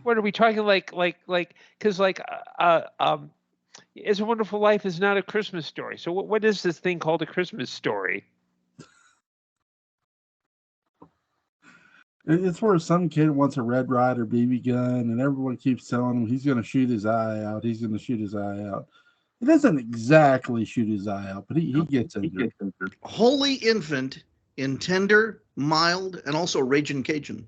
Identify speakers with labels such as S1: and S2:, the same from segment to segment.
S1: What are we talking like? Because It's a Wonderful Life is not a Christmas story. So what is this thing called a Christmas story?
S2: It's where some kid wants a Red Ryder BB gun, and everyone keeps telling him he's going to shoot his eye out. He's going to shoot his eye out. He doesn't exactly shoot his eye out, but he gets injured.
S3: Holy infant in tender, mild, and also raging Cajun.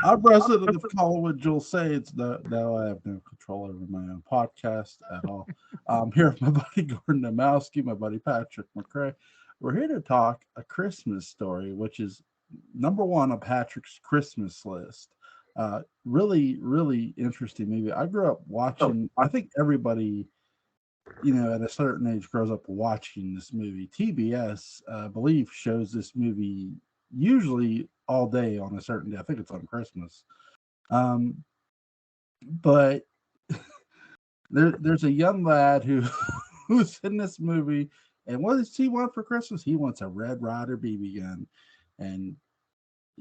S2: I'm president of Collinwood. Joel say it's now I have no control over my own podcast at all. I'm here with my buddy Gordon Dymowski, my buddy Patrick McCray. We're here to talk A Christmas Story, which is number one on Patrick's Christmas list. Really, really interesting movie. I grew up watching. I think everybody, at a certain age, grows up watching this movie. TBS, I believe, shows this movie usually all day on a certain day. I think it's on Christmas. But there's a young lad who's in this movie, and what does he want for Christmas? He wants a Red Ryder BB gun. And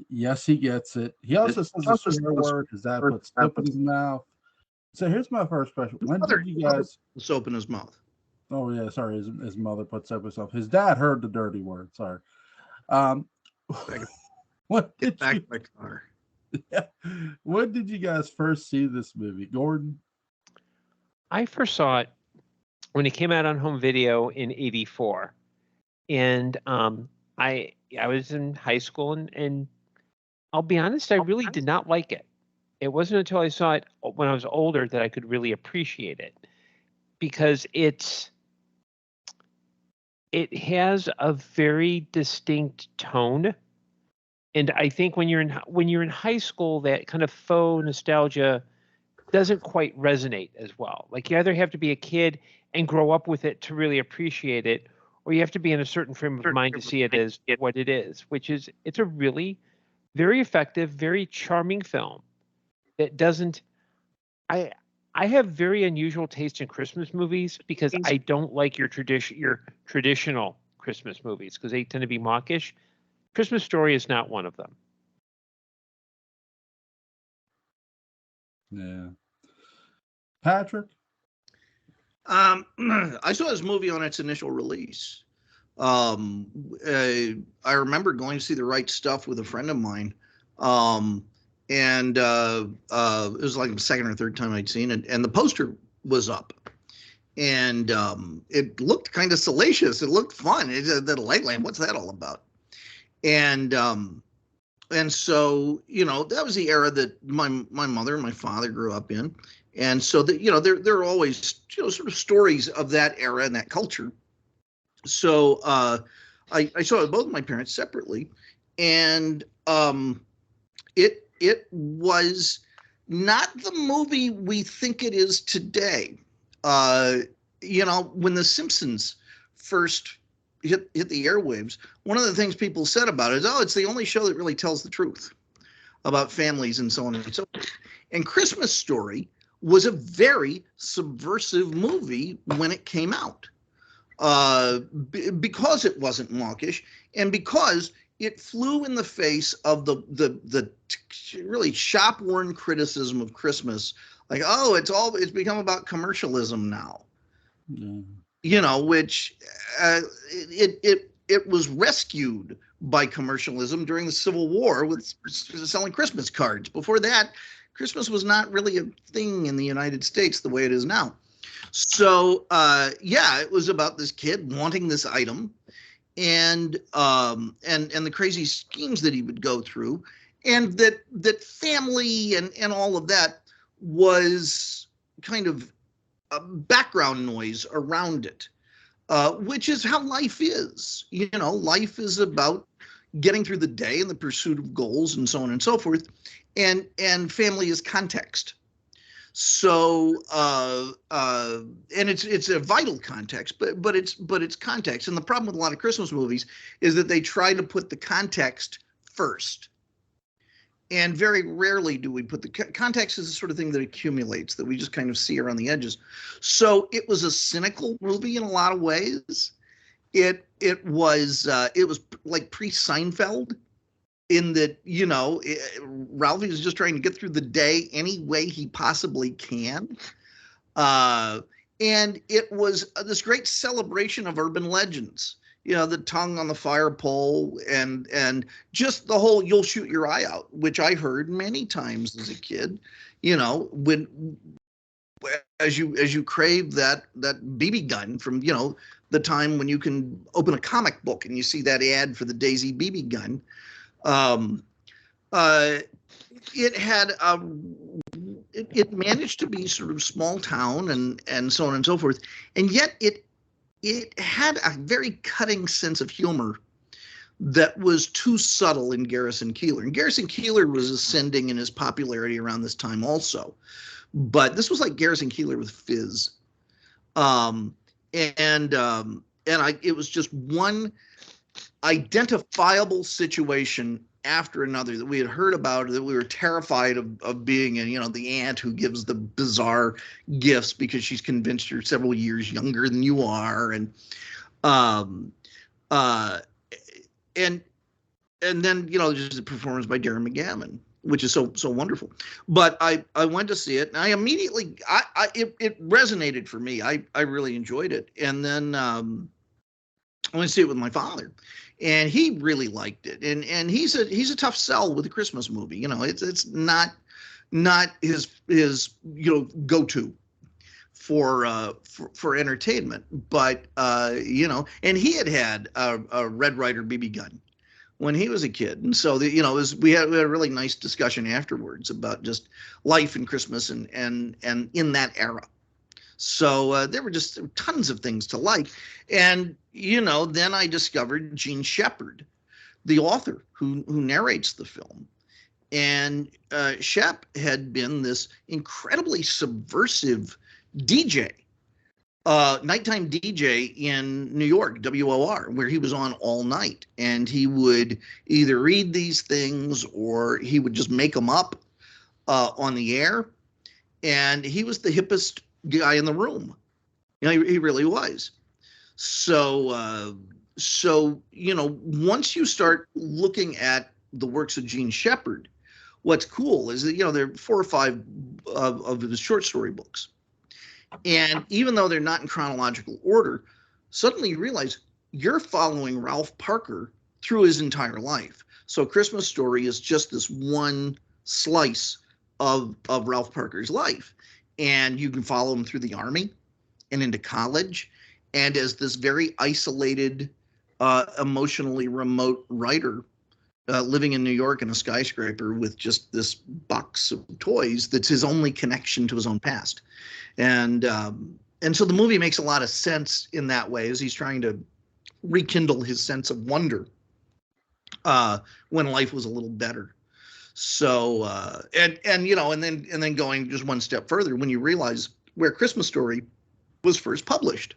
S2: yes, he gets it. He also says a swear word. His dad puts soap in his mouth. So here's my first question. When did you guys
S3: soap in his mouth?
S2: Oh yeah, sorry. His mother puts soap in his mouth. His dad heard the dirty word. Sorry. What did
S3: back my car?
S2: Yeah. When did you guys first see this movie, Gordon?
S1: I first saw it when it came out on home video in '84, and I was in high school, and I'll be honest, I really did not like it. It wasn't until I saw it when I was older that I could really appreciate it, because it has a very distinct tone. And I think when you're in high school, that kind of faux nostalgia doesn't quite resonate as well. Like, you either have to be a kid and grow up with it to really appreciate it, or you have to be in a certain frame of mind to see it as what it is, which is it's a really very effective, very charming film that doesn't. I have very unusual taste in Christmas movies because I don't like your traditional Christmas movies because they tend to be mawkish. Christmas Story is not one of them.
S2: Yeah. Patrick?
S3: I saw this movie on its initial release. I remember going to see The Right Stuff with a friend of mine. And it was like the second or third time I'd seen it. And the poster was up. And it looked kind of salacious. It looked fun. The light lamp, what's that all about? And so, that was the era that my mother and my father grew up in. And so that, there are always, sort of stories of that era and that culture. So I saw it with both my parents separately. And it was not the movie we think it is today. When The Simpsons first hit the airwaves, one of the things people said about it is, it's the only show that really tells the truth about families and so on and so forth. And Christmas Story was a very subversive movie when it came out, because it wasn't mawkish and because it flew in the face of the really shop-worn criticism of Christmas, like, it's become about commercialism now. Mm. Which it was rescued by commercialism during the Civil War with selling Christmas cards. Before that, Christmas was not really a thing in the United States the way it is now. So, it was about this kid wanting this item and the crazy schemes that he would go through, and that family and all of that was kind of background noise around it, which is how life is. Life is about getting through the day and the pursuit of goals and so on and so forth, and family is context. So and it's a vital context, but it's context. And the problem with a lot of Christmas movies is that they try to put the context first. And very rarely do we put the context is the sort of thing that accumulates, that we just kind of see around the edges. So it was a cynical movie in a lot of ways. It was like pre-Seinfeld. in that, Ralphie is just trying to get through the day any way he possibly can. And it was this great celebration of urban legends, the tongue on the fire pole and just the whole "you'll shoot your eye out," which I heard many times as a kid, when as you crave that BB gun from, the time when you can open a comic book and you see that ad for the Daisy BB gun. It had it managed to be sort of small town and so on and so forth, and yet it had a very cutting sense of humor that was too subtle in Garrison Keillor. And Garrison Keillor was ascending in his popularity around this time also, but this was like Garrison Keillor with fizz, it was just one identifiable situation after another that we had heard about, that we were terrified of being in, the aunt who gives the bizarre gifts because she's convinced you're several years younger than you are. And then, just a performance by Darren McGavin, which is so wonderful. But I went to see it, and I immediately, it resonated for me. I really enjoyed it. And then I went to see it with my father, and he really liked it. And he's a tough sell with a Christmas movie. It's not his go-to for entertainment. But and he had a Red Ryder BB gun when he was a kid, and so we had a really nice discussion afterwards about just life and Christmas and in that era. So there were just tons of things to like. And, then I discovered Gene Shepard, the author who narrates the film. And Shep had been this incredibly subversive DJ, nighttime DJ in New York, WOR, where he was on all night. And he would either read these things or he would just make them up on the air. And he was the hippest guy in the room. He really was. So once you start looking at the works of Gene Shepard, what's cool is that there are 4 or 5 of his short story books, and even though they're not in chronological order, suddenly you realize you're following Ralph Parker through his entire life. So Christmas Story is just this one slice of Ralph Parker's life. And you can follow him through the Army and into college, and as this very isolated, emotionally remote writer living in New York in a skyscraper with just this box of toys that's his only connection to his own past. And so the movie makes a lot of sense in that way, as he's trying to rekindle his sense of wonder when life was a little better. So and then going just one step further, when you realize where Christmas Story was first published,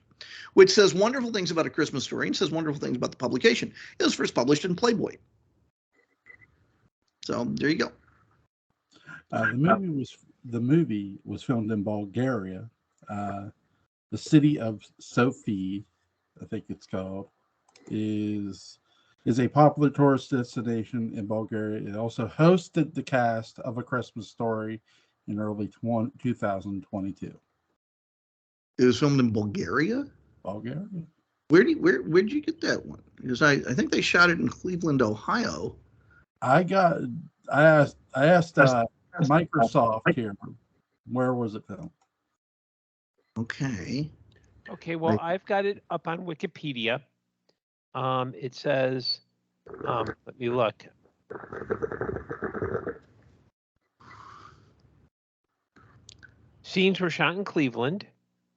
S3: which says wonderful things about A Christmas Story and says wonderful things about the publication. It was first published in Playboy. So there you go.
S2: The movie was filmed in Bulgaria. The city of Sofia, I think it's called, is a popular tourist destination in Bulgaria. It also hosted the cast of A Christmas Story in early 2022.
S3: It was filmed in Bulgaria?
S2: Bulgaria.
S3: Where'd you get that one? Because I think they shot it in Cleveland, Ohio.
S2: I asked Microsoft here, where was it filmed?
S3: Okay.
S1: Well, I've got it up on Wikipedia. It says, let me look. Scenes were shot in Cleveland.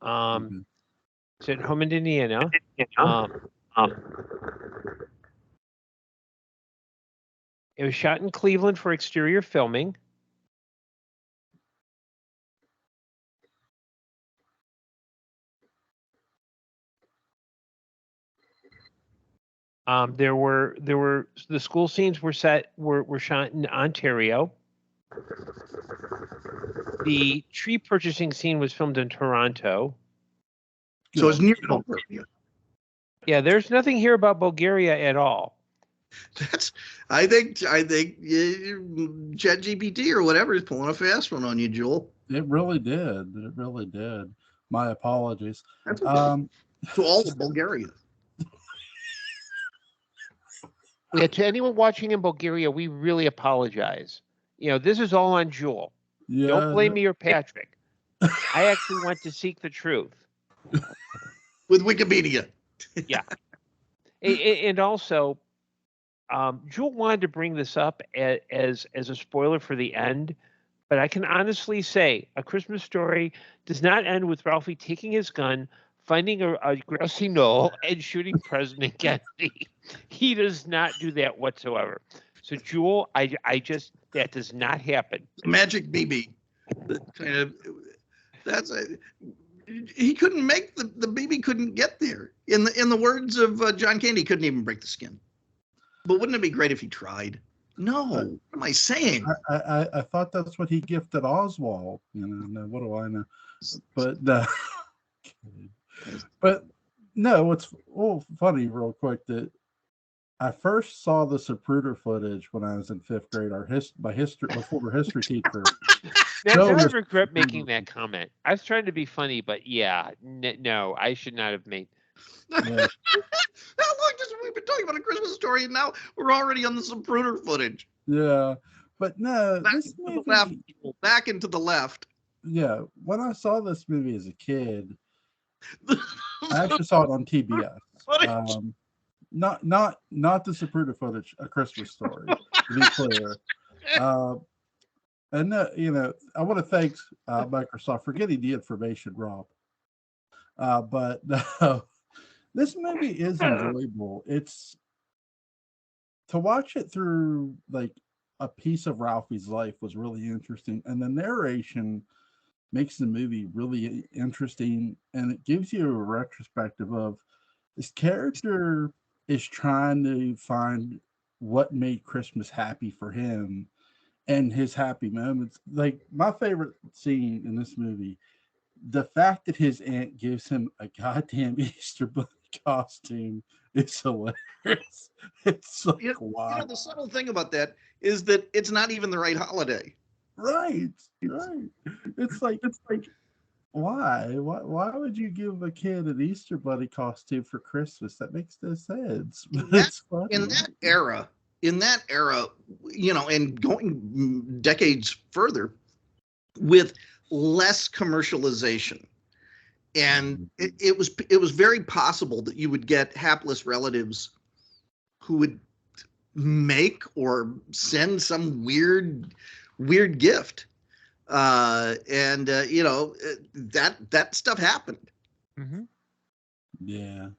S1: It's at home in Indiana. It was shot in Cleveland for exterior filming. The school scenes were shot in Ontario. The tree purchasing scene was filmed in Toronto.
S3: So it's near Bulgaria.
S1: Yeah, there's nothing here about Bulgaria at all.
S3: I think ChatGPT or whatever is pulling a fast one on you, Joel.
S2: It really did. It really did. My apologies.
S3: That's okay. To all of Bulgaria.
S1: Yeah, to anyone watching in Bulgaria, we really apologize. This is all on Jewel.
S2: Yeah.
S1: Don't blame me or Patrick. I actually went to seek the truth.
S3: With Wikipedia.
S1: Yeah. And also, Jewel wanted to bring this up as a spoiler for the end, but I can honestly say A Christmas Story does not end with Ralphie taking his gun, finding a grassy knoll, and shooting President Kennedy. He does not do that whatsoever. So Jewel, I just that does not happen.
S3: Magic BB. He couldn't make the BB couldn't get there. In the words of John Candy, he couldn't even break the skin. But wouldn't it be great if he tried? No, what am I saying?
S2: I thought that's what he gifted Oswald. What do I know? But but no, it's funny real quick that I first saw the Zapruder footage when I was in 5th grade. My history teacher.
S1: Now, I regret making that comment. I was trying to be funny, but yeah, no, I should not have made.
S3: How long we've been talking about A Christmas Story, and now we're already on the Zapruder footage.
S2: Yeah, but no, this movie,
S3: back into the left.
S2: Yeah, when I saw this movie as a kid, I actually saw it on TBS. Not the Zapruder footage, A Christmas Story, to be clear. And I want to thank Microsoft for getting the information, Rob. But this movie is enjoyable. It's to watch it through like a piece of Ralphie's life was really interesting, and the narration makes the movie really interesting, and it gives you a retrospective of this character is trying to find what made Christmas happy for him and his happy moments. Like my favorite scene in this movie, the fact that his aunt gives him a goddamn Easter Bunny costume is hilarious. It's like, wow.
S3: The subtle thing about that is that it's not even the right holiday.
S2: Right. It's like why would you give a kid an Easter Bunny costume for Christmas? That makes no sense.
S3: In that era, and going decades further with less commercialization, and it was very possible that you would get hapless relatives who would make or send some weird gift, that stuff happened.
S1: Mm-hmm.
S2: Yeah,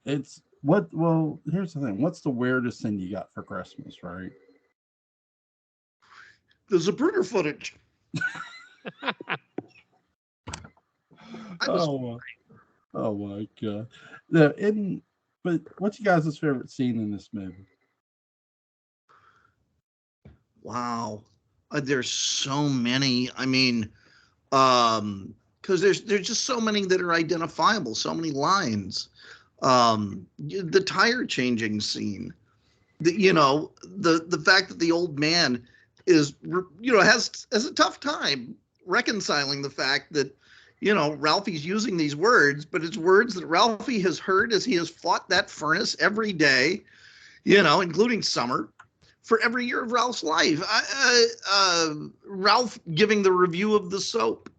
S2: it's well, here's the thing. What's the weirdest thing you got for Christmas, right?
S3: The Zapruder footage.
S2: Oh my God. But what's you guys' favorite scene in this movie?
S3: Wow. There's so many. I mean, because there's just so many that are identifiable, so many lines. The tire changing scene, the fact that the old man is, has a tough time reconciling the fact that, Ralphie's using these words, but it's words that Ralphie has heard as he has fought that furnace every day, including summer, for every year of Ralph's life. Ralph giving the review of the soap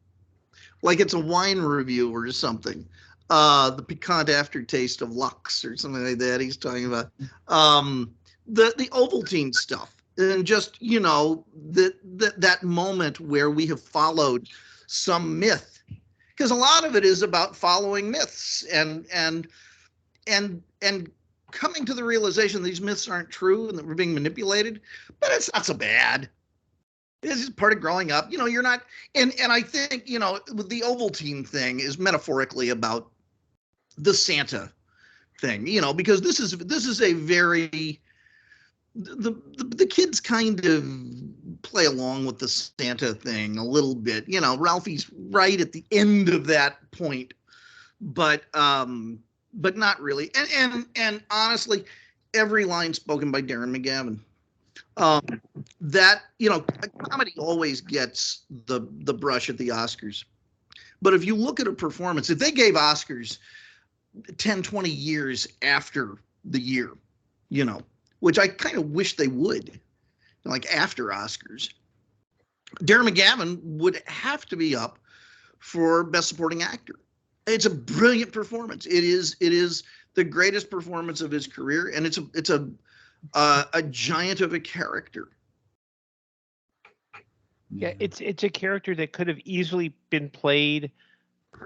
S3: like it's a wine review or something. The piquant aftertaste of Lux or something like that he's talking about. The Ovaltine stuff. And just, that moment where we have followed some myth. Because a lot of it is about following myths and coming to the realization these myths aren't true and that we're being manipulated, but it's not so bad. This is part of growing up. You're not, and I think, with the Ovaltine thing is metaphorically about the Santa thing, because this is a very, the kids kind of play along with the Santa thing a little bit. Ralphie's right at the end of that point, but not really. And honestly, every line spoken by Darren McGavin. That, comedy always gets the brush at the Oscars. But if you look at a performance, if they gave Oscars 10, 20 years after the year, which I kind of wish they would, like after Oscars, Darren McGavin would have to be up for Best Supporting Actor. It's a brilliant performance. It is the greatest performance of his career, and it's a giant of a character.
S1: Yeah, it's a character that could have easily been played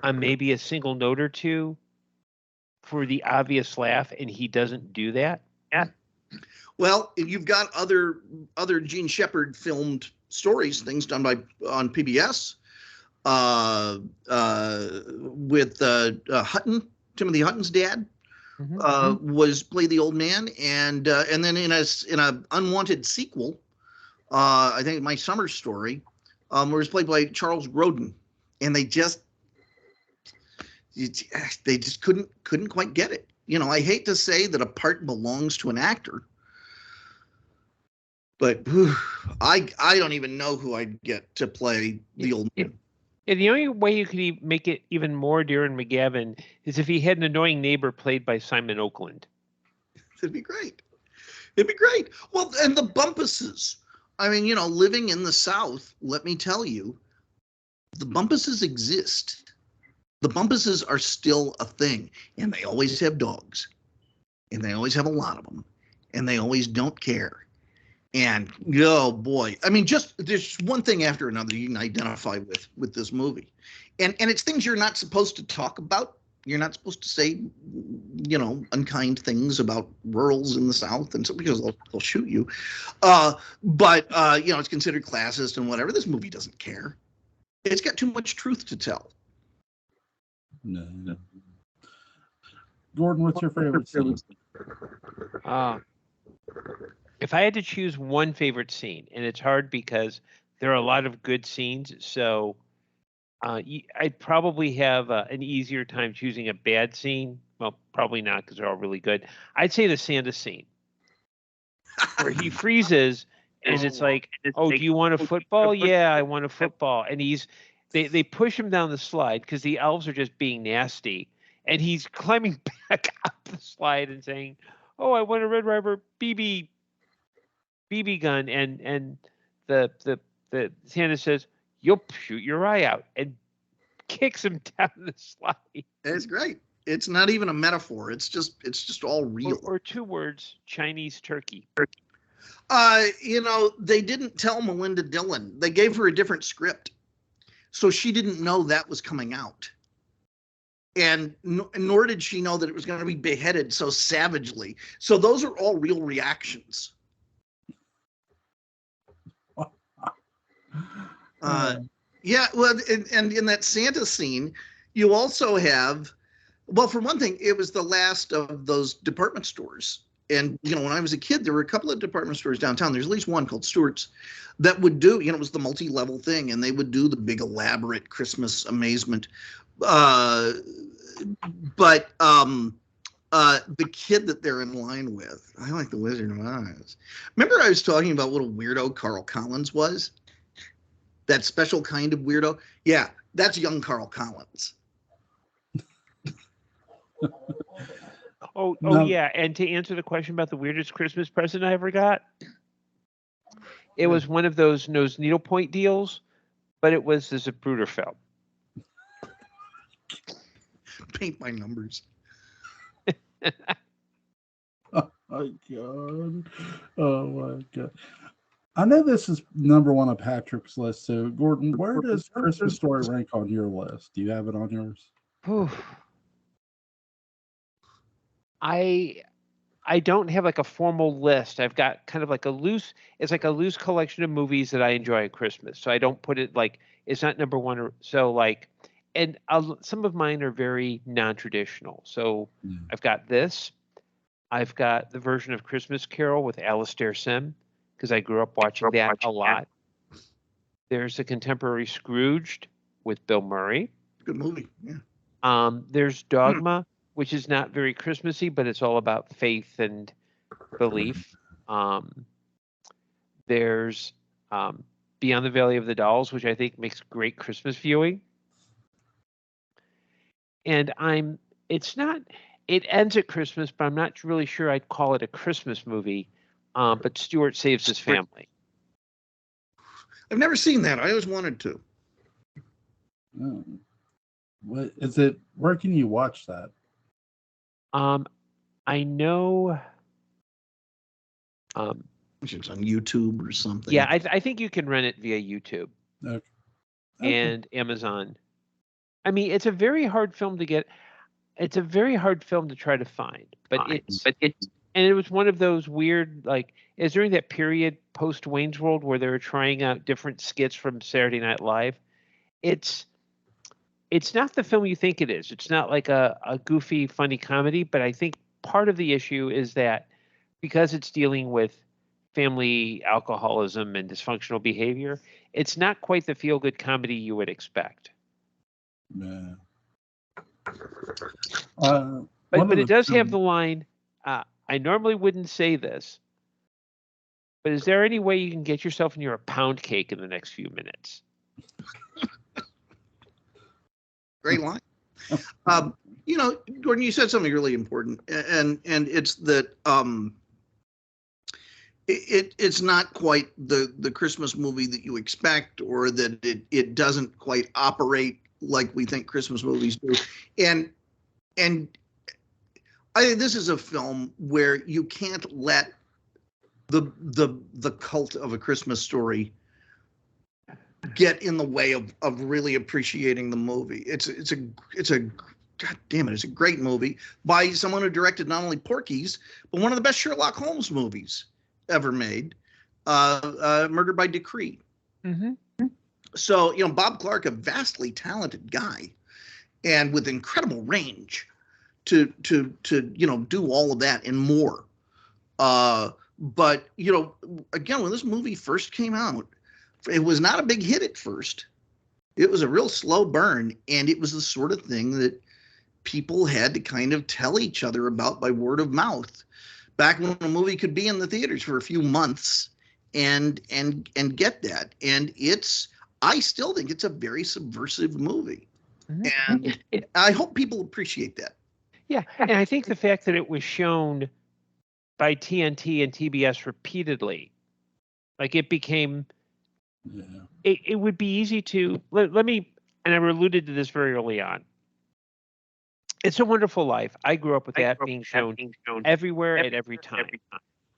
S1: on maybe a single note or two for the obvious laugh, and he doesn't do that. Yeah.
S3: Well, you've got other Gene Shepard filmed stories, things done on PBS, with Hutton, Timothy Hutton's dad. Was played the old man, and then in a unwanted sequel, I think My Summer Story, was played by Charles Grodin, and they just couldn't quite get it. I hate to say that a part belongs to an actor, but I don't even know who I'd get to play the old man.
S1: And the only way you could make it even more Darren McGavin is if he had an annoying neighbor played by Simon Oakland.
S3: It'd be great. Well, and the Bumpuses. I mean, living in the South, let me tell you, the Bumpuses exist. The Bumpuses are still a thing, and they always have dogs, and they always have a lot of them, and they always don't care. And oh boy, I mean, just there's one thing after another you can identify with this movie, and it's things you're not supposed to talk about. You're not supposed to say, unkind things about rurals in the South, and so because they'll shoot you. But it's considered classist and whatever. This movie doesn't care. It's got too much truth to tell.
S2: No. Gordon, what's your favorite scene?
S1: If I had to choose one favorite scene, and it's hard because there are a lot of good scenes, so I'd probably have an easier time choosing a bad scene. Well, probably not because they're all really good. I'd say the Santa scene where he freezes, and it's like, oh, do you want a football? Yeah, I want a football. And they push him down the slide because the elves are just being nasty, and he's climbing back up the slide and saying, oh, I want a Red Ryder BB gun, and the Santa says, you'll shoot your eye out, and kicks him down the slide.
S3: It's great. It's not even a metaphor. It's just all real.
S1: Or two words, Chinese turkey.
S3: They didn't tell Melinda Dillon. They gave her a different script, so she didn't know that was coming out. And nor did she know that it was going to be beheaded so savagely. So those are all real reactions. Yeah, well, and in that Santa scene, you also have, well, for one thing, it was the last of those department stores. And, when I was a kid, there were a couple of department stores downtown. There's at least one called Stewart's that would do, it was the multi-level thing, and they would do the big elaborate Christmas amazement. But the kid that they're in line with, I like the Wizard of Oz. Remember I was talking about what a weirdo Carl Collins was? That special kind of weirdo? Yeah, that's young Carl Collins.
S1: Yeah. And to answer the question about the weirdest Christmas present I ever got, it was one of those needlepoint deals, but it was the Zapruder film.
S3: Paint by numbers.
S2: Oh my God. Oh my God. I know this is number one on Patrick's list. So, Gordon, where does Christmas Story rank on your list? Do you have it on yours?
S1: I don't have like a formal list. I've got kind of like a loose collection of movies that I enjoy at Christmas. So I don't put it like it's not number one or so like. And some of mine are very non-traditional. So I've got this. I've got the version of Christmas Carol with Alastair Sim, because I grew up watching that a lot. There's a contemporary Scrooged with Bill Murray.
S3: Good movie, yeah.
S1: There's Dogma, which is not very Christmassy, but it's all about faith and belief. There's Beyond the Valley of the Dolls, which I think makes great Christmas viewing. And it ends at Christmas, but I'm not really sure I'd call it a Christmas movie. But Stuart saves his family.
S3: I've never seen that. I always wanted to.
S2: Oh. What is it? Where can you watch that?
S1: I know.
S3: It's on YouTube or something.
S1: Yeah, I think you can rent it via YouTube
S2: Okay.
S1: and Amazon. I mean, it's a very hard film to get. It's a very hard film to try to find, and it was one of those weird, like, is during that period post Wayne's World where they were trying out different skits from Saturday Night Live. It's not the film you think it is. It's not like a goofy, funny comedy, but I think part of the issue is that because it's dealing with family alcoholism and dysfunctional behavior, it's not quite the feel-good comedy you would expect.
S2: Yeah.
S1: But it does have the line, I normally wouldn't say this, but is there any way you can get yourself near a pound cake in the next few minutes?
S3: Great line. Gordon, you said something really important, and it's that it's not quite the Christmas movie that you expect, or that it doesn't quite operate like we think Christmas movies do. And I think this is a film where you can't let the cult of A Christmas Story get in the way of really appreciating the movie. It's a God damn it, it's a great movie by someone who directed not only Porky's, but one of the best Sherlock Holmes movies ever made, Murder by Decree.
S1: Mm-hmm.
S3: So, Bob Clark, a vastly talented guy and with incredible range to do all of that and more. But, again, when this movie first came out, it was not a big hit at first. It was a real slow burn, and it was the sort of thing that people had to kind of tell each other about by word of mouth. Back when a movie could be in the theaters for a few months and get that. And I still think it's a very subversive movie. Mm-hmm. And I hope people appreciate that.
S1: Yeah, and I think the fact that it was shown by TNT and TBS repeatedly, like it became, it would be easy to, let me, and I alluded to this very early on. It's a Wonderful Life. I grew up with that being shown everywhere at every time.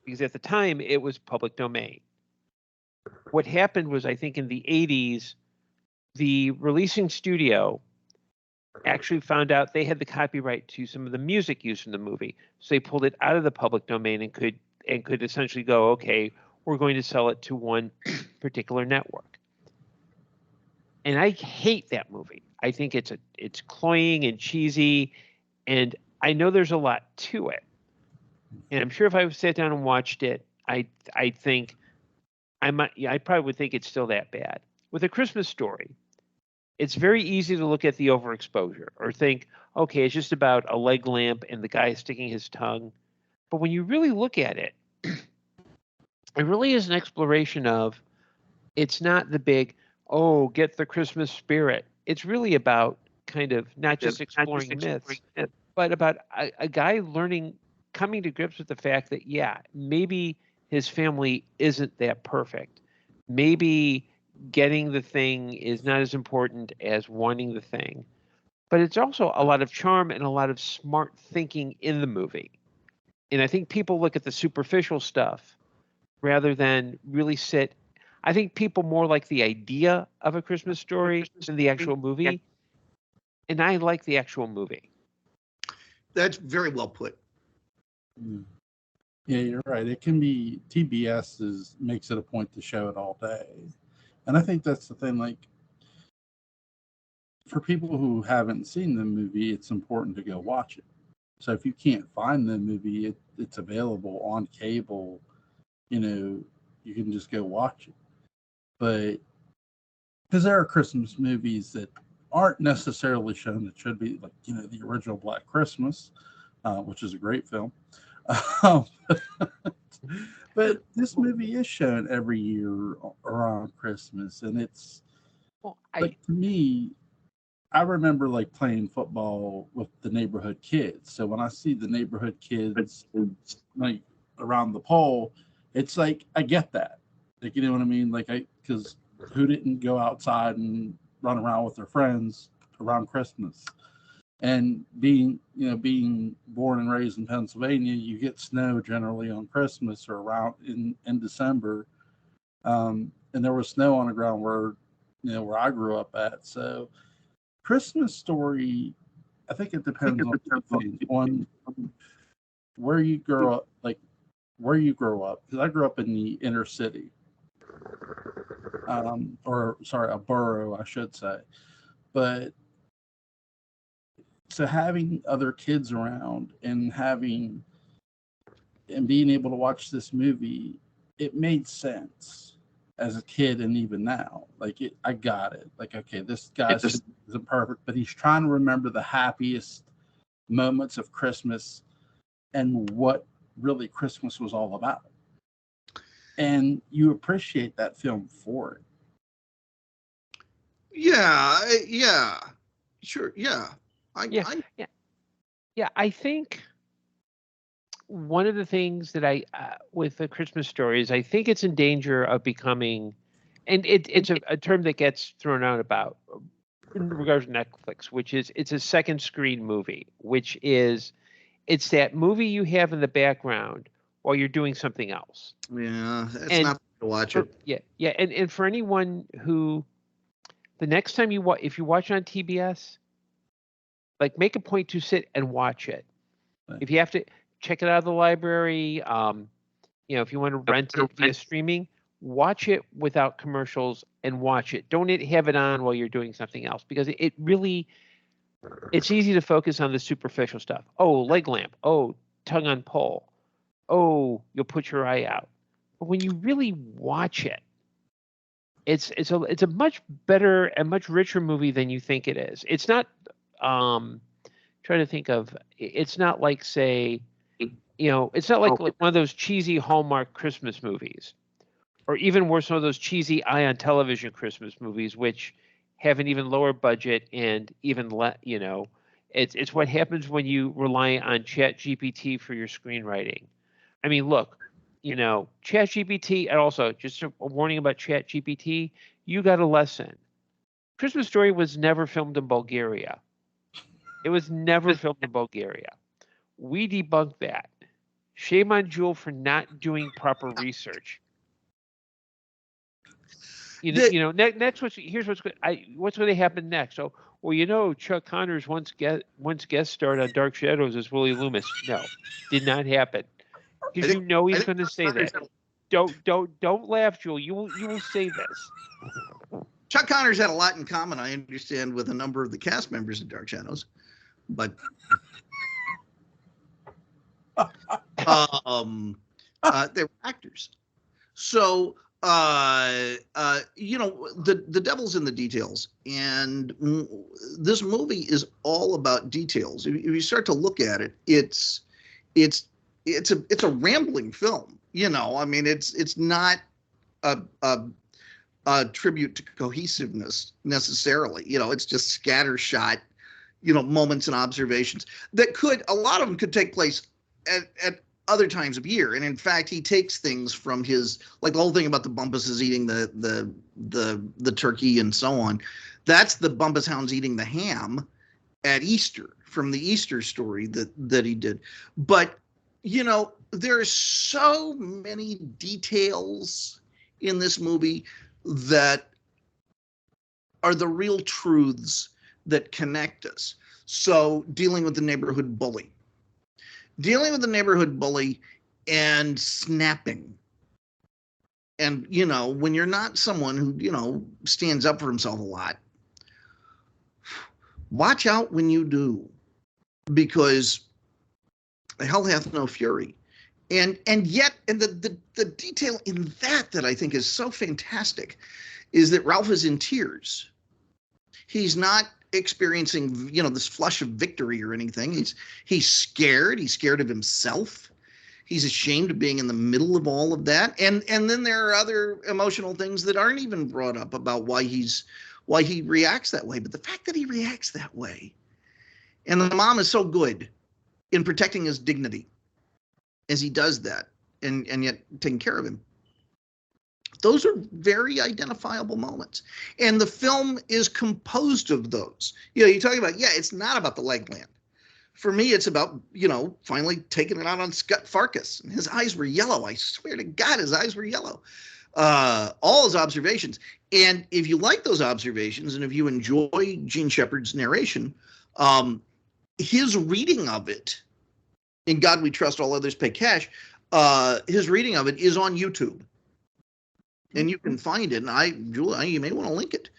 S1: Because at the time, it was public domain. What happened was, I think in the 80s, the releasing studio actually found out they had the copyright to some of the music used in the movie. So they pulled it out of the public domain and could essentially go, okay, we're going to sell it to one particular network. And I hate that movie. I think it's cloying and cheesy, and I know there's a lot to it. And I'm sure if I sat down and watched it, I think I probably would think it's still that bad. With A Christmas Story, it's very easy to look at the overexposure or think, okay, it's just about a leg lamp and the guy sticking his tongue. But when you really look at it, it really is an exploration of, it's not the big, get the Christmas spirit. It's really about kind of not just exploring myths, but about a guy coming to grips with the fact that, maybe his family isn't that perfect. Maybe getting the thing is not as important as wanting the thing. But it's also a lot of charm and a lot of smart thinking in the movie. And I think people look at the superficial stuff rather than really sit. I think people more like the idea of A Christmas Story than the actual movie. And I like the actual movie.
S3: That's very well put.
S2: Yeah, you're right. It can be, TBS makes it a point to show it all day. And I think that's the thing, like, for people who haven't seen the movie, it's important to go watch it. So if you can't find the movie, it's available on cable, you can just go watch it. But because there are Christmas movies that aren't necessarily shown that should be, like, the original Black Christmas, which is a great film. Um, but this movie is shown every year around Christmas, and it's
S1: Well,
S2: like, to me, I remember like playing football with the neighborhood kids. So when I see the neighborhood kids like around the pole, it's like I get that. Like, you know what I mean? Like, because who didn't go outside and run around with their friends around Christmas? And being born and raised in Pennsylvania, you get snow generally on Christmas or around in December. And there was snow on the ground where I grew up at. So Christmas Story, I think it depends on two things. One, where you grow up, because I grew up in the inner city, or sorry, a borough, I should say. But so having other kids around and being able to watch this movie, it made sense as a kid, and even now, like, I got it. Like, okay, this guy isn't perfect, but he's trying to remember the happiest moments of Christmas and what really Christmas was all about. And you appreciate that film for it.
S3: Yeah, sure, yeah.
S1: I think one of the things that I with the Christmas Story is I think it's in danger of becoming, and it's a term that gets thrown out about in regards to Netflix, which is it's a second screen movie, which is it's that movie you have in the background while you're doing something else.
S3: Yeah, it's not to watch it.
S1: Yeah, and for anyone who, the next time if you watch it on TBS, like, make a point to sit and watch it.
S2: Right.
S1: If you have to check it out of the library, if you want to rent it via streaming, watch it without commercials and watch it. Don't have it on while you're doing something else, because it really, it's easy to focus on the superficial stuff. Oh, leg lamp. Oh, tongue on pole. Oh, you'll put your eye out. But when you really watch it, it's a much better and much richer movie than you think it is. It's not trying to think of, it's not like, say, it's not like one of those cheesy Hallmark Christmas movies, or even worse, one of those cheesy Eye on Television Christmas movies, which have an even lower budget and even it's what happens when you rely on ChatGPT for your screenwriting. I mean, look, ChatGPT, and also just a warning about ChatGPT, you got a lesson. Christmas Story was never filmed in Bulgaria. It was never filmed in Bulgaria. We debunked that. Shame on Jewel for not doing proper research. Next, here's what's going to happen next. So, Chuck Connors once guest starred on Dark Shadows as Willie Loomis. No, did not happen. Because he's going to say that. Don't laugh, Jewel. You will say this.
S3: Chuck Connors had a lot in common, I understand, with a number of the cast members of Dark Shadows, but they were actors. So the devil's in the details, and this movie is all about details. If you start to look at it, it's a rambling film. I mean, it's not a tribute to cohesiveness necessarily. It's just scattershot, moments and observations that a lot of them could take place at other times of year. And in fact, he takes things from his, like the whole thing about the Bumpuses eating the turkey and so on. That's the Bumpus hounds eating the ham at Easter, from the Easter story that he did. But, there's so many details in this movie that are the real truths that connect us. So dealing with the neighborhood bully and snapping. And, when you're not someone who, stands up for himself a lot, watch out when you do, because hell hath no fury. And the detail in that I think is so fantastic is that Ralph is in tears. He's not experiencing, this flush of victory or anything. He's scared. He's scared of himself. He's ashamed of being in the middle of all of that. And then there are other emotional things that aren't even brought up about why he reacts that way. But the fact that he reacts that way, and the mom is so good in protecting his dignity as he does that, and yet taking care of him. Those are very identifiable moments. And the film is composed of those. You talk about, it's not about the leg land. For me, it's about, finally taking it out on Scott Farkas. And his eyes were yellow. I swear to God, his eyes were yellow. All his observations. And if you like those observations, and if you enjoy Gene Shepard's narration, his reading of it, In God We Trust, All Others Pay Cash, his reading of it is on YouTube. And you can find it. And Julie, you may want to link it.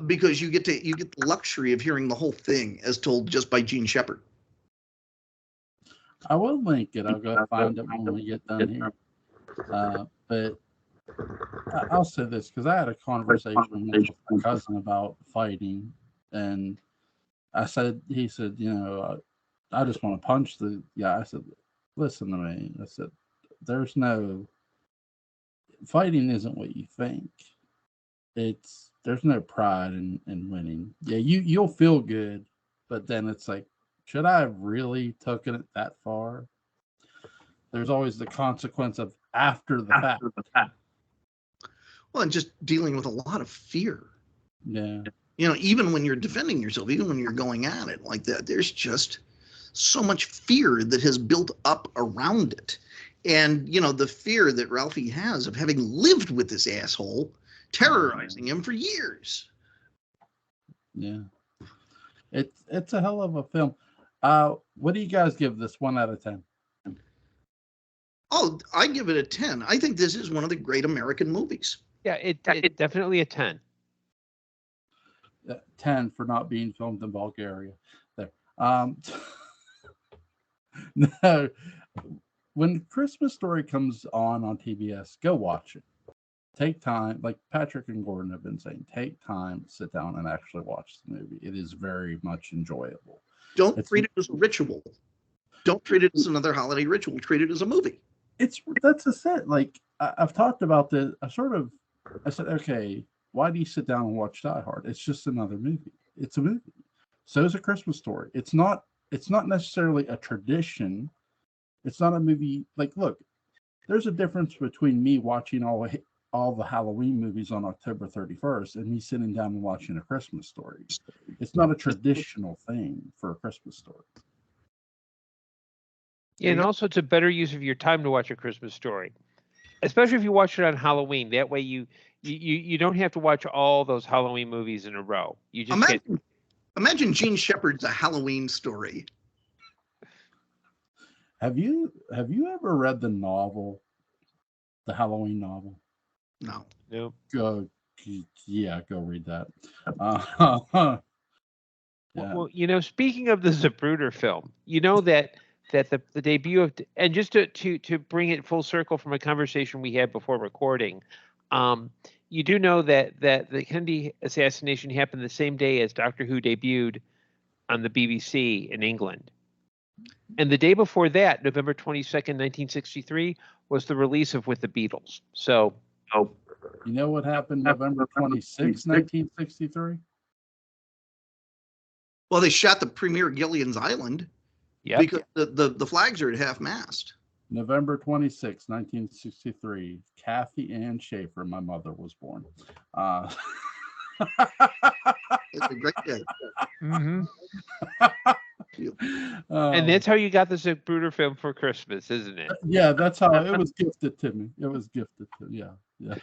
S3: Because you get the luxury of hearing the whole thing as told just by Gene Shepard.
S2: I will link it. I'll go find it when we get done here. But I'll say this, because I had a conversation with my cousin about fighting, and he said, I just want to punch the guy. I said, listen to me. I said, fighting isn't what you think. There's no pride in winning. Yeah, you'll feel good, but then it's like, should I have really taken it that far? There's always the consequence of after the fact.
S3: Well, and just dealing with a lot of fear.
S2: Yeah.
S3: Even when you're defending yourself, even when you're going at it like that, there's just so much fear that has built up around it. And, the fear that Ralphie has of having lived with this asshole, terrorizing him for years.
S2: Yeah. It's a hell of a film. What do you guys give this 1 out of 10?
S3: Oh, I give it a 10. I think this is one of the great American movies.
S1: Yeah, it definitely a 10.
S2: 10 for not being filmed in Bulgaria. There. No. When Christmas Story comes on TBS, go watch it. Take time, like Patrick and Gordon have been saying, take time, sit down, and actually watch the movie. It is very much enjoyable.
S3: Don't treat it as a ritual. Don't treat it as another holiday ritual. Treat it as a movie.
S2: That's just it. Like, I've talked about this. I said, okay, why do you sit down and watch Die Hard? It's just another movie. It's a movie. So is A Christmas Story. It's not necessarily a tradition. It's not a movie. Like, look, there's a difference between me watching all the Halloween movies on October 31st and me sitting down and watching A Christmas Story. It's not a traditional thing for A Christmas Story.
S1: Yeah, and also it's a better use of your time to watch A Christmas Story, especially if you watch it on Halloween. That way you don't have to watch all those Halloween movies in a row. You just
S3: imagine Gene Shepard's A Halloween Story.
S2: Have you ever read the novel, the Halloween novel?
S3: No.
S1: Nope.
S2: Go read that.
S1: Yeah. Well, speaking of the Zapruder film, that the debut of, and just to bring it full circle from a conversation we had before recording, you do know that the Kennedy assassination happened the same day as Doctor Who debuted on the BBC in England. And the day before that, November 22nd, 1963, was the release of With the Beatles. So,
S2: you know what happened November 26th, 1963?
S3: Well, they shot the premiere at Gillian's Island.
S1: yeah,
S3: Because the flags are at half-mast.
S2: November 26, 1963, Kathy Ann Schaefer, my mother, was born.
S3: It's a great day.
S1: mm-hmm. And that's how you got the Zapruder film for Christmas, isn't it?
S2: Yeah, that's how it was gifted to me. It was gifted to me. Yeah.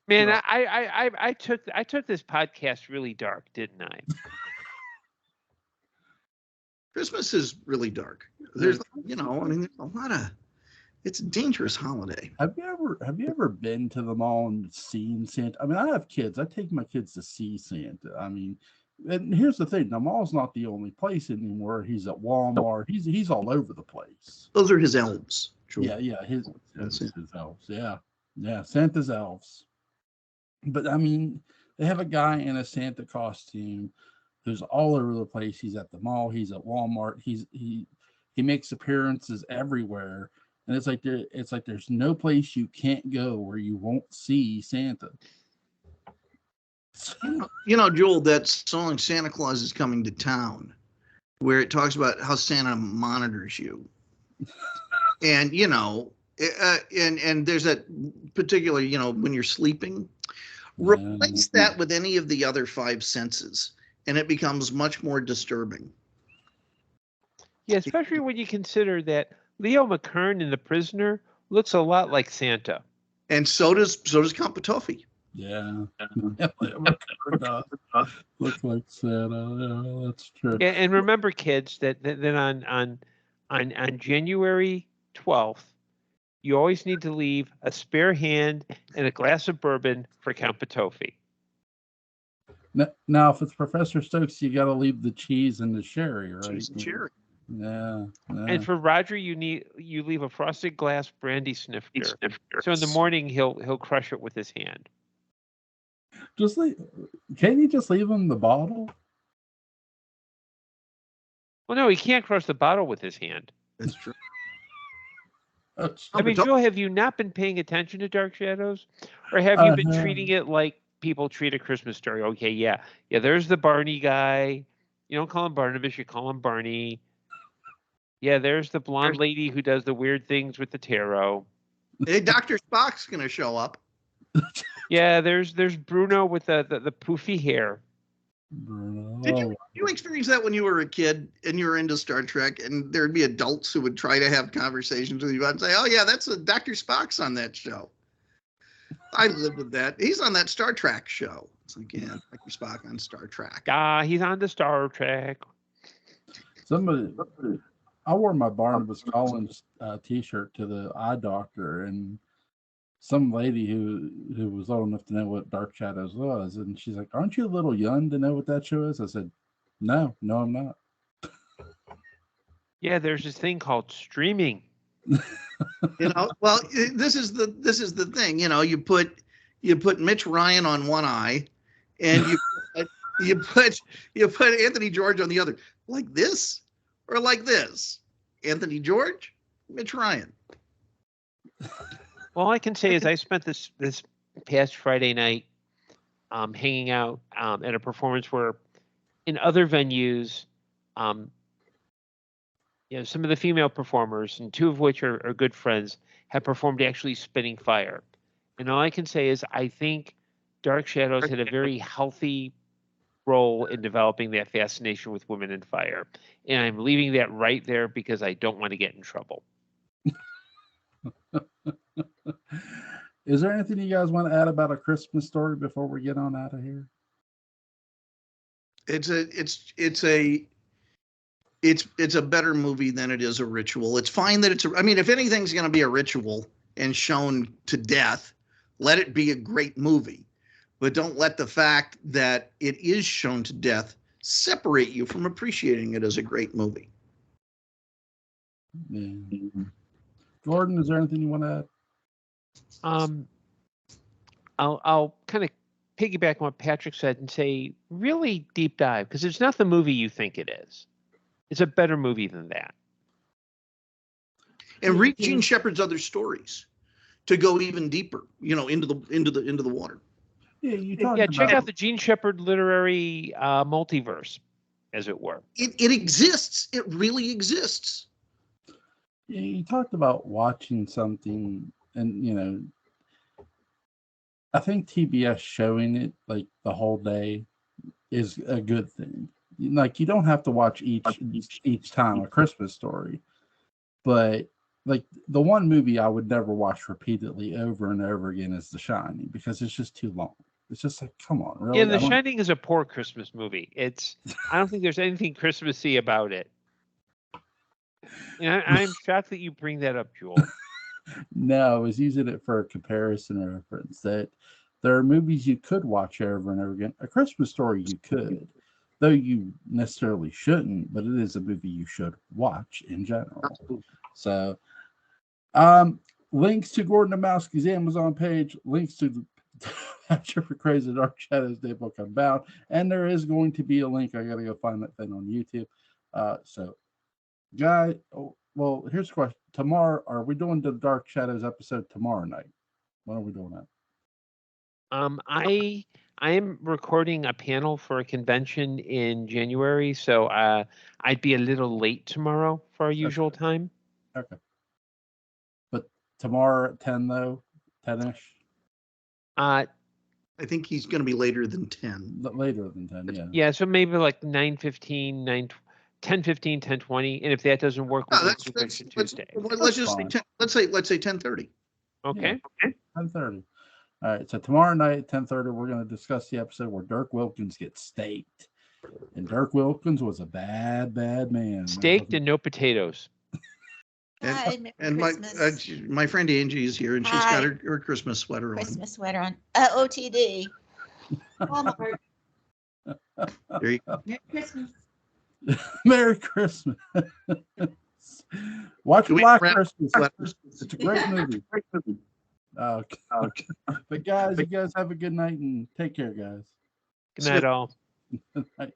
S1: Man, I took this podcast really dark, didn't I?
S3: Christmas is really dark. There's, there's a lot of. It's a dangerous holiday.
S2: Have you ever been to the mall and seen Santa? I mean, I have kids. I take my kids to see Santa. I mean, and here's the thing: the mall's not the only place anymore. He's at Walmart. He's all over the place.
S3: Those are his elves.
S2: Yeah, his elves. Yeah, Santa's elves. But I mean, they have a guy in a Santa costume who's all over the place. He's at the mall. He's at Walmart. He He makes appearances everywhere, and it's like there's no place you can't go where you won't see Santa.
S3: Joel, that song "Santa Claus is Coming to Town," where it talks about how Santa monitors you, and and there's that particular, when you're sleeping, replace that with any of the other five senses, and it becomes much more disturbing.
S1: Yeah, especially when you consider that Leo McCurn in The Prisoner looks a lot like Santa.
S3: And so does Count Patofi.
S2: Yeah. Look like Santa. Yeah, that's true.
S1: And remember, kids, that on January 12th, you always need to leave a spare hand and a glass of bourbon for Count Patofi.
S2: Now, if it's Professor Stokes, you got to leave the cheese and the sherry, right?
S3: Cheese and cherry.
S2: Yeah.
S1: And for Roger, you leave a frosted glass brandy snifter. So in the morning, he'll crush it with his hand.
S2: Can't you just leave him the bottle?
S1: Well, no, he can't crush the bottle with his hand.
S3: That's true.
S1: I mean, Joe, have you not been paying attention to Dark Shadows? Or have you been treating it like people treat a Christmas Story? Okay, yeah, there's the Barney guy. You don't call him Barnabas, you call him Barney. Yeah, there's the blonde lady who does the weird things with the tarot.
S3: Hey, Dr. Spock's going to show up.
S1: Yeah, there's Bruno with the poofy hair.
S3: Did you experience that when you were a kid and you were into Star Trek, and there'd be adults who would try to have conversations with you and say, "Oh yeah, that's Dr. Spock's on that show." I lived with that. He's on that Star Trek show. It's like, yeah, Dr. Spock on Star Trek.
S1: He's on the Star Trek.
S2: I wore my Barnabas Collins T-shirt to the eye doctor, and some lady who was old enough to know what Dark Shadows was, and she's like, "Aren't you a little young to know what that show is?" I said, No, I'm not.
S1: Yeah, there's this thing called streaming.
S3: Well, this is the thing. You put Mitch Ryan on one eye, and you put Anthony George on the other, like this or like this. Anthony George, Mitch Ryan.
S1: All I can say is I spent this past Friday night hanging out at a performance where in other venues, some of the female performers, and two of which are good friends, have performed actually spitting fire. And all I can say is I think Dark Shadows had a very healthy role in developing that fascination with women in fire. And I'm leaving that right there because I don't want to get in trouble.
S2: Is there anything you guys want to add about A Christmas Story before we get on out of here?
S3: It's a better movie than it is a ritual. It's fine that if anything's going to be a ritual and shown to death, let it be a great movie. But don't let the fact that it is shown to death separate you from appreciating it as a great movie.
S2: Yeah. Gordon, is there anything you want to add?
S1: I'll kind of piggyback on what Patrick said and say really deep dive, because it's not the movie you think it is. It's a better movie than that.
S3: And read Gene Shepard's other stories to go even deeper, into the water.
S2: Yeah,
S1: check out the Gene Shepard literary multiverse, as it were.
S3: It exists. It really exists.
S2: Yeah, you talked about watching something, and I think TBS showing it like the whole day is a good thing. Like, you don't have to watch each time A Christmas Story, but like the one movie I would never watch repeatedly over and over again is The Shining, because it's just too long. It's just like, come on, really?
S1: Yeah, The Shining is a poor Christmas movie. I don't think there's anything Christmassy about it. And I'm shocked that you bring that up, Joel.
S2: No, I was using it for a comparison reference that there are movies you could watch over and over again. A Christmas Story you could, though you necessarily shouldn't, but it is a movie you should watch in general. So, links to Gordon Dymowski's Amazon page, links to the Patrick McCray's The Dark Shadows Day book Unbound, and there is going to be a link. I gotta go find that thing on YouTube. So Guy, well, here's a question. Tomorrow, are we doing the Dark Shadows episode tomorrow night? When are we doing that?
S1: I am recording a panel for a convention in January, so I'd be a little late tomorrow for our usual time.
S2: Okay. But tomorrow at 10 though, 10ish.
S1: I
S3: think he's going to be later than 10.
S2: Later than 10, yeah.
S1: Yeah, so maybe like 9:15, 10:15, 10:20, and if that doesn't work, we'll do Convention Tuesday.
S3: Let's just say let's say 10:30.
S1: Okay.
S2: Yeah, 10:30. All right, so tomorrow night at 10:30, we're going to discuss the episode where Dirk Wilkins gets staked. And Dirk Wilkins was a bad man.
S1: Staked and no potatoes.
S3: And my friend Angie is here, and she's got her Christmas sweater on.
S4: Christmas sweater on. OTD. Walmart.
S3: There you go.
S4: Merry Christmas.
S2: Merry Christmas. Watch Black Christmas. It's a great movie. Okay. But guys, you guys have a good night and take care, guys.
S1: Good night, all.
S2: Good night.